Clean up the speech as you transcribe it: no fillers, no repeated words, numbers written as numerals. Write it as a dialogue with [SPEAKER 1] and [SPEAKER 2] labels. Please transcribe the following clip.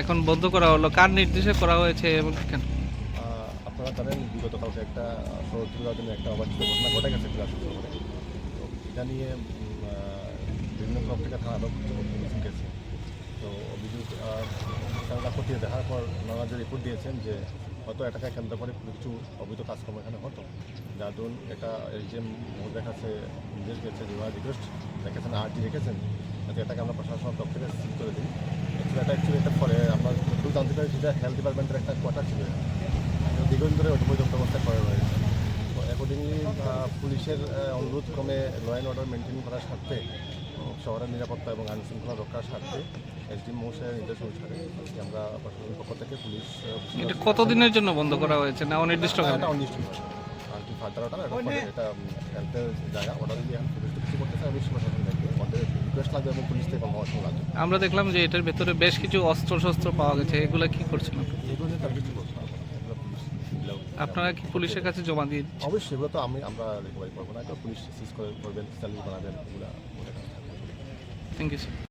[SPEAKER 1] এখন বন্ধ করা হলো, কার নির্দেশে করা হয়েছে এবং কেন?
[SPEAKER 2] আপনারা জানেন বিগত কালকে একটা শরৎ একটা অবাঞ্ছিত ঘটনা ঘটে গেছে ক্লাসের শহরে। তো এটা নিয়ে বিভিন্ন তরফ থেকে থানা অভিযোগ গেছে। তো অভিযোগ তারা খতিয়ে দেখার পর নানা যে রিপোর্ট দিয়েছেন যে হয়তো এটাকে কেন্দ্র করে কিছু অবৈধ কাজকর্ম এখানে হতো, যার দরুন এটা এই যে মহোদয়ের কাছে নির্দেশ দিয়েছে, রিকোয়েস্ট রেখেছেন, আর্জি রেখেছেন যাতে এটাকে আমরা প্রশাসনের তরফ থেকে সিল করে দিই। অ্যাকচুয়ালি এটা পরে আমরা যতটুকু জানতে পারি যেটা হেলথ ডিপার্টমেন্টের একটা কোয়ার্টার ছিল, দীর্ঘদিন ধরে অবৈধ ব্যবস্থা করা রয়েছে। তো অ্যাকর্ডিংলি পুলিশের অনুরোধ ক্রমে ল অ্যান্ড অর্ডার মেনটেন করার স্বার্থে, শহরের নিরাপত্তা এবং আইন শৃঙ্খলা রক্ষার স্বার্থে এসডি মহাশয়ের নির্দেশ অনুসারে আমরা প্রশাসনের পক্ষ থেকে পুলিশ
[SPEAKER 1] এটা কতদিনের জন্য বন্ধ করা হয়েছে না অনির্দিষ্ট?
[SPEAKER 2] এটা অনির্দিষ্ট আর কি ফার্দার অর্ডার এটা হেলথের জায়গা অর্ডার যদি এখন পুলিশ কিছু করতেছে আমি প্রশাসন দেখবে আমাদের রিকোয়েস্ট লাগবে এবং পুলিশ থেকে কর্মকর্তা লাগবে।
[SPEAKER 1] আমরা দেখলাম যে এটার ভেতরে বেশ কিছু অস্ত্র শস্ত্র পাওয়া গেছে, এগুলা কি করছেন আপনারা?
[SPEAKER 2] এগুলো নিয়ে তার কিছু করতে হবে, এগুলো পুলিশ
[SPEAKER 1] আপনারা কি পুলিশের কাছে জমা দিয়ে?
[SPEAKER 2] অবশ্যই এগুলো তো আমরা রিকভারি করবো না, এটা পুলিশ সিজ করবেন, চালিয়ে বানাবেন, এগুলো
[SPEAKER 1] থ্যাংক ইউ স্যার।